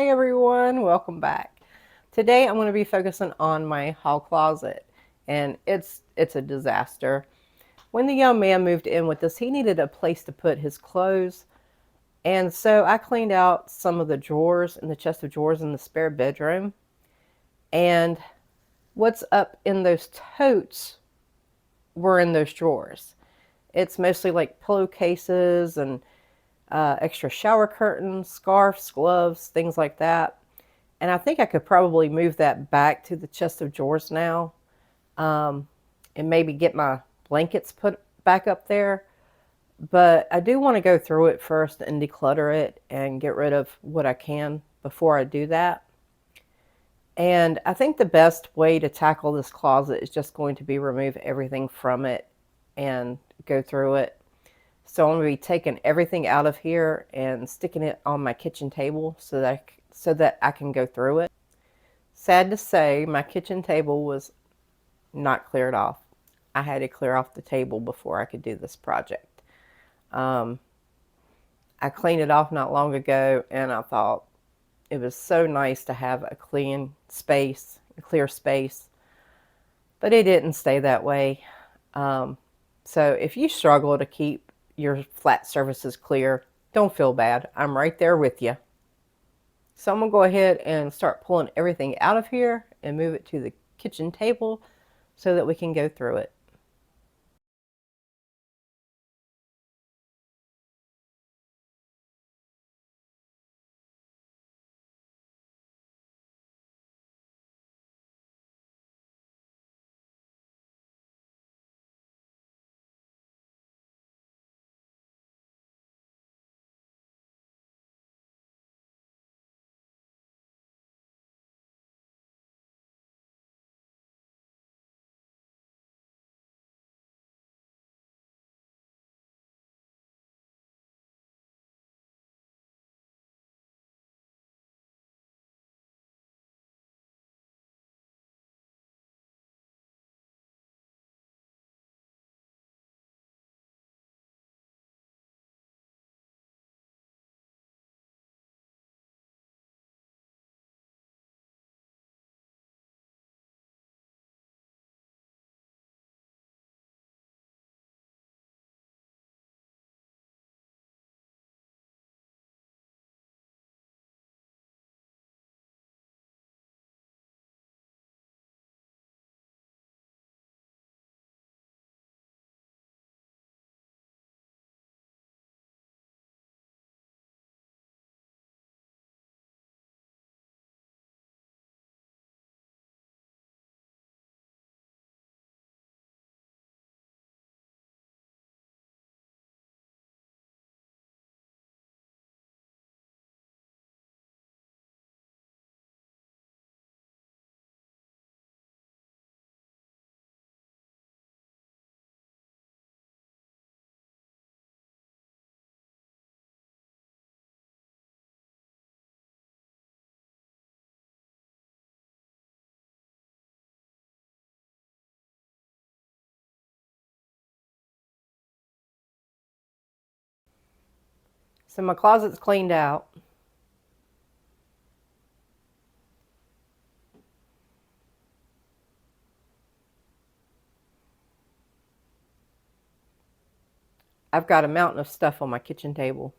Hi everyone, welcome back. Today I'm going to be focusing on my hall closet, and it's a disaster. When the young man moved in with us, he needed a place to put his clothes, and so I cleaned out some of the drawers in the chest of drawers in the spare bedroom. And what's up in those totes were in those drawers. It's mostly like pillowcases and extra shower curtains, scarves, gloves, things like that. And I think I could probably move that back to the chest of drawers now, and maybe get my blankets put back up there. But I do want to go through it first and declutter it and get rid of what I can before I do that. And I think the best way to tackle this closet is just going to be remove everything from it and go through it. So I'm going to be taking everything out of here and sticking it on my kitchen table so that I can go through it. Sad to say, my kitchen table was not cleared off. I had to clear off the table before I could do this project. I cleaned it off not long ago, and I thought it was so nice to have a clean space, a clear space, but it didn't stay that way. So if you struggle to keep your flat surfaces clear, don't feel bad. I'm right there with you. So I'm going to go ahead and start pulling everything out of here and move it to the kitchen table so that we can go through it. So my closet's cleaned out. I've got a mountain of stuff on my kitchen table.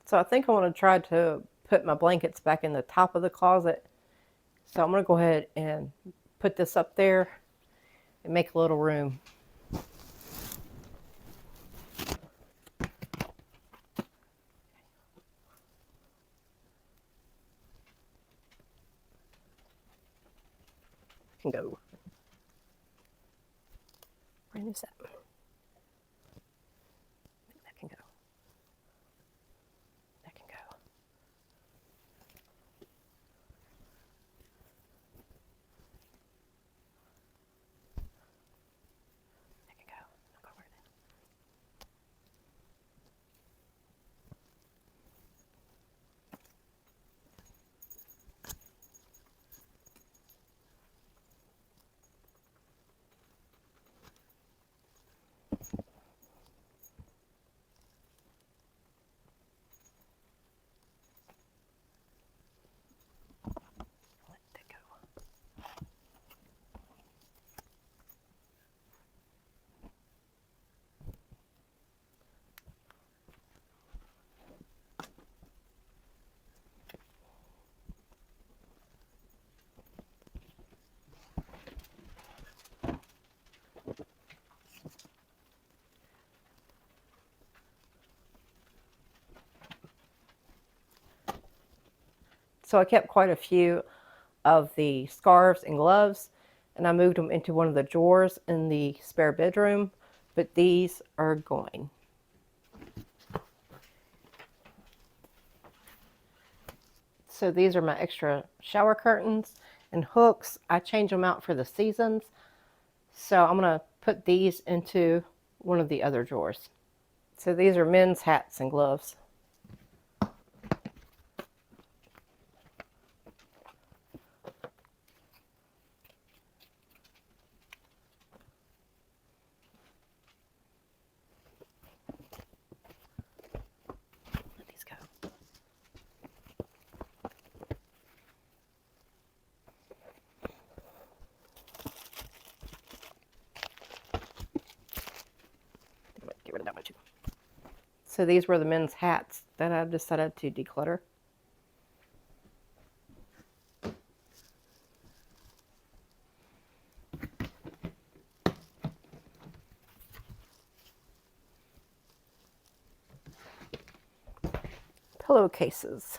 So I think I want to try to put my blankets back in the top of the closet. So I'm going to go ahead and put this up there and make a little room. Can go. Bring this up. That can go. That can go. That can go. I'll go over there. So I kept quite a few of the scarves and gloves, and I moved them into one of the drawers in the spare bedroom, but these are going. So these are my extra shower curtains and hooks. I change them out for the seasons. So I'm going to put these into one of the other drawers. So these are men's hats and gloves. Let these go. Get rid of that one too. So these were the men's hats that I decided to declutter. Pillowcases.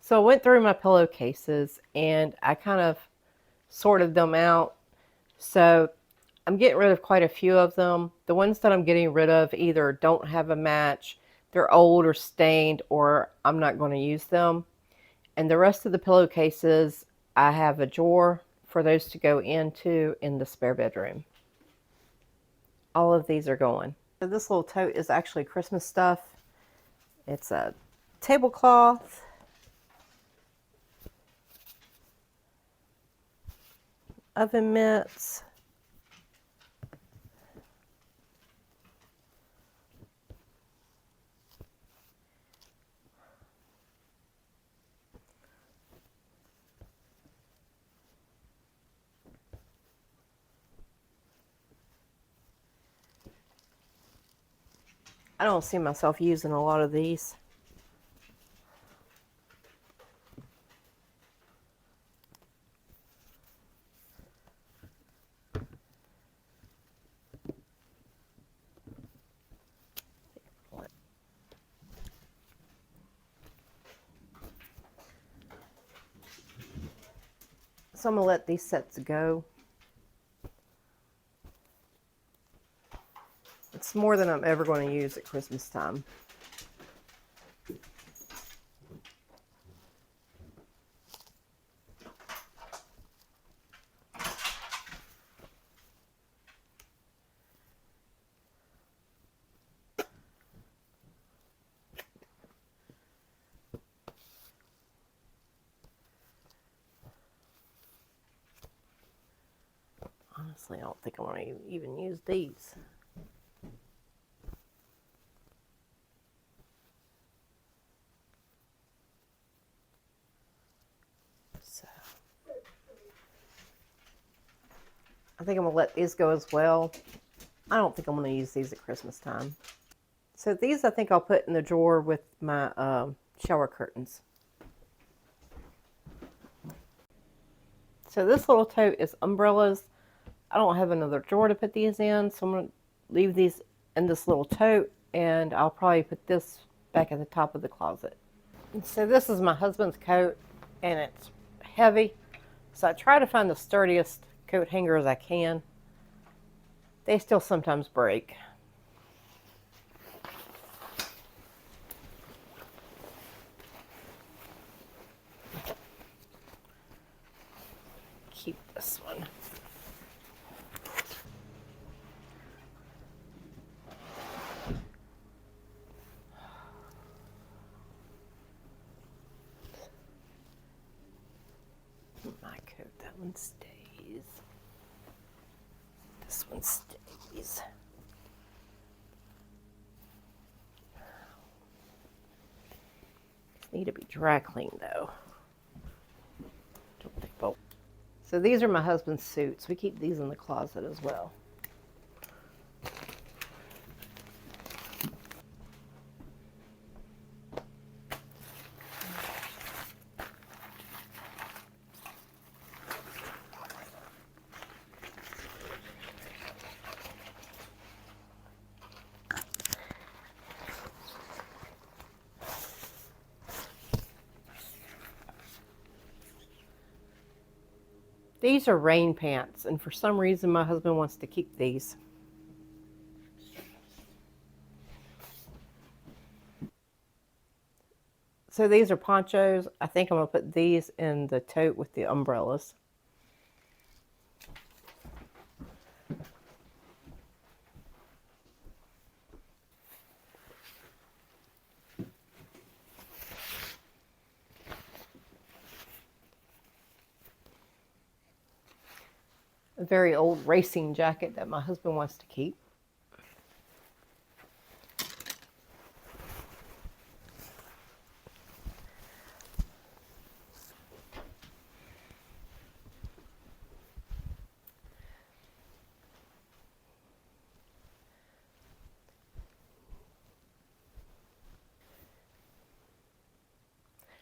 So I went through my pillowcases and I kind of sorted them out. So I'm getting rid of quite a few of them. The ones that I'm getting rid of either don't have a match, they're old or stained, or I'm not going to use them. And the rest of the pillowcases, I have a drawer for those to go into in the spare bedroom. All of these are going. So this little tote is actually Christmas stuff. It's a tablecloth, oven mitts, I don't see myself using a lot of these. So I'm going to let these sets go. It's more than I'm ever going to use at Christmas time. Honestly, I don't think I want to even use these. So I think I'm going to let these go as well. I don't think I'm going to use these at Christmas time. So these I think I'll put in the drawer with my shower curtains. So this little tote is umbrellas. I don't have another drawer to put these in, so I'm going to leave these in this little tote, and I'll probably put this back at the top of the closet. And so this is my husband's coat, and it's heavy, so I try to find the sturdiest coat hangers I can. They still sometimes break. Keep this one. My coat, that one stays. This one stays. Need to be dry cleaned though. Don't think both. So these are my husband's suits. We keep these in the closet as well. These are rain pants, and for some reason my husband wants to keep these. So these are ponchos. I think I'm going to put these in the tote with the umbrellas. A very old racing jacket that my husband wants to keep.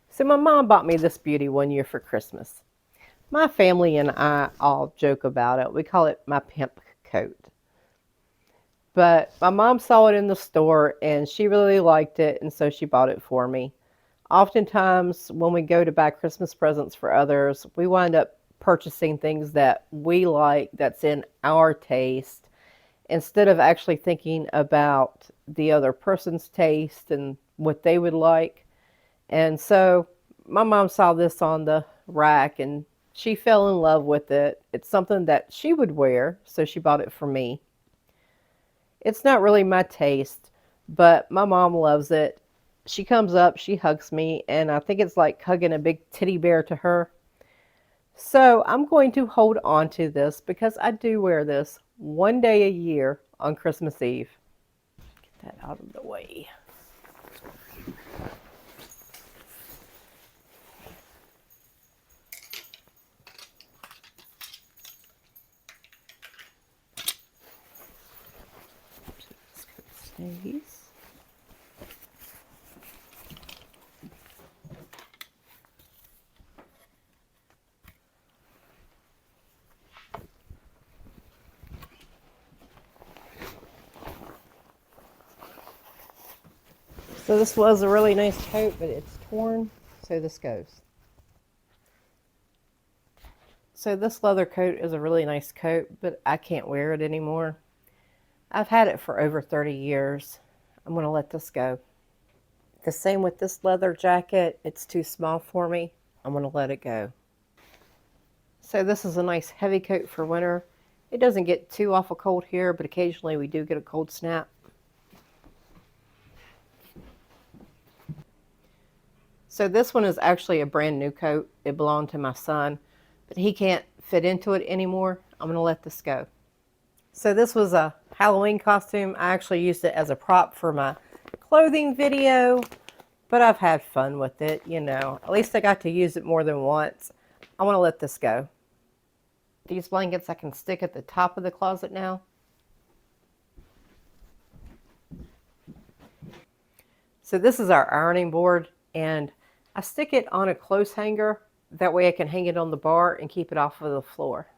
So my mom bought me this beauty one year for Christmas. My family and I all joke about it. We call it my pimp coat. But my mom saw it in the store and she really liked it, and so she bought it for me. Oftentimes, when we go to buy Christmas presents for others, we wind up purchasing things that we like, that's in our taste, instead of actually thinking about the other person's taste and what they would like. And so my mom saw this on the rack and she fell in love with it. It's something that she would wear, so she bought it for me. It's not really my taste, but my mom loves it. She comes up, she hugs me, and I think it's like hugging a big teddy bear to her. So I'm going to hold on to this because I do wear this one day a year on Christmas Eve. Get that out of the way. Stays. So this was a really nice coat, but it's torn, so this goes. So this leather coat is a really nice coat, but I can't wear it anymore. I've had it for over 30 years. I'm going to let this go. The same with this leather jacket. It's too small for me. I'm going to let it go. So this is a nice heavy coat for winter. It doesn't get too awful cold here, but occasionally we do get a cold snap. So this one is actually a brand new coat. It belonged to my son, but he can't fit into it anymore. I'm going to let this go. So this was a Halloween costume. I actually used it as a prop for my clothing video, but I've had fun with it, you know. At least I got to use it more than once. I want to let this go. These blankets I can stick at the top of the closet now. So this is our ironing board, and I stick it on a clothes hanger. That way I can hang it on the bar and keep it off of the floor.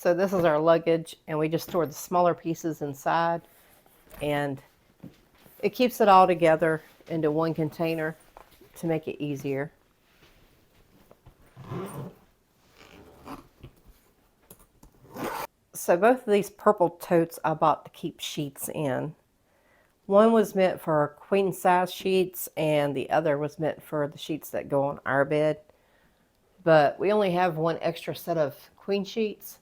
So this is our luggage, and we just store the smaller pieces inside, and it keeps it all together into one container to make it easier. So both of these purple totes I bought to keep sheets in. One was meant for queen size sheets, and the other was meant for the sheets that go on our bed. But we only have one extra set of queen sheets,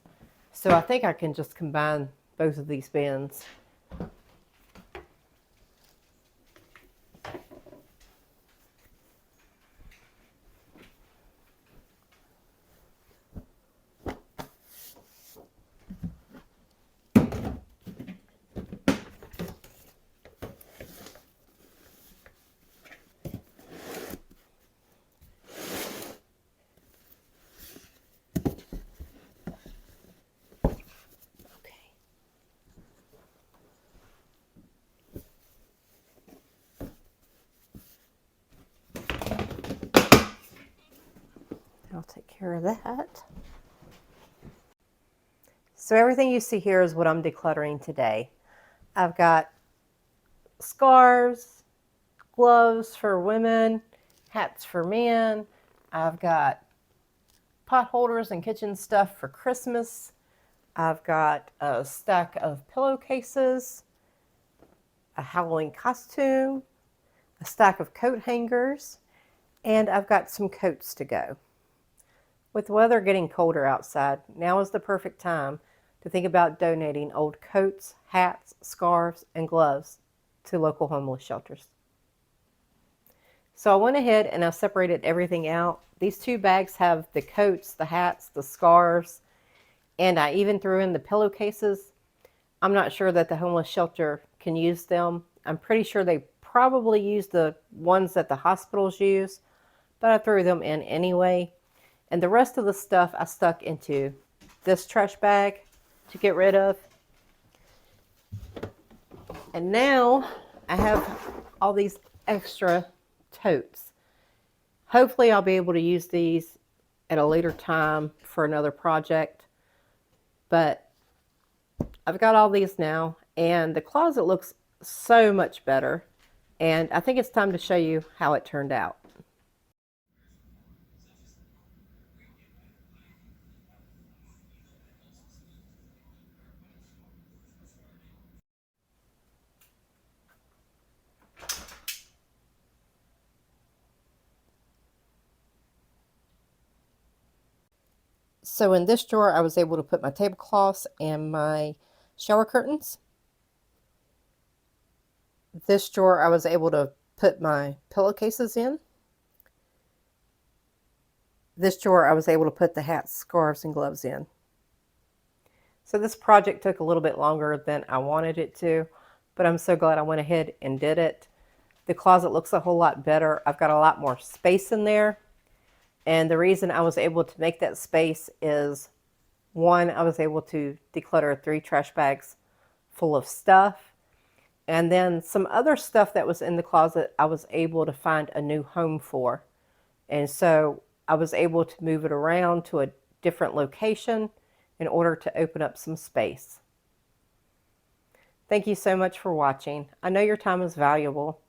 so I think I can just combine both of these bins. I'll take care of that. So everything you see here is what I'm decluttering today. I've got scarves, gloves for women, hats for men. I've got pot holders and kitchen stuff for Christmas. I've got a stack of pillowcases, a Halloween costume, a stack of coat hangers, and I've got some coats to go. With the weather getting colder outside, now is the perfect time to think about donating old coats, hats, scarves, and gloves to local homeless shelters. So I went ahead and I separated everything out. These two bags have the coats, the hats, the scarves, and I even threw in the pillowcases. I'm not sure that the homeless shelter can use them. I'm pretty sure they probably use the ones that the hospitals use, but I threw them in anyway. And the rest of the stuff I stuck into this trash bag to get rid of. And now I have all these extra totes. Hopefully I'll be able to use these at a later time for another project. But I've got all these now, and the closet looks so much better. And I think it's time to show you how it turned out. So in this drawer, I was able to put my tablecloths and my shower curtains. This drawer, I was able to put my pillowcases in. This drawer, I was able to put the hats, scarves, and gloves in. So this project took a little bit longer than I wanted it to, but I'm so glad I went ahead and did it. The closet looks a whole lot better. I've got a lot more space in there. And the reason I was able to make that space is, one, I was able to declutter 3 trash bags full of stuff. And then some other stuff that was in the closet, I was able to find a new home for. And so I was able to move it around to a different location in order to open up some space. Thank you so much for watching. I know your time is valuable.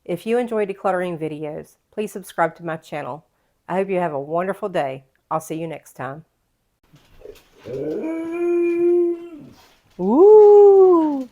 If you enjoy decluttering videos, please subscribe to my channel. I hope you have a wonderful day. I'll see you next time. Ooh.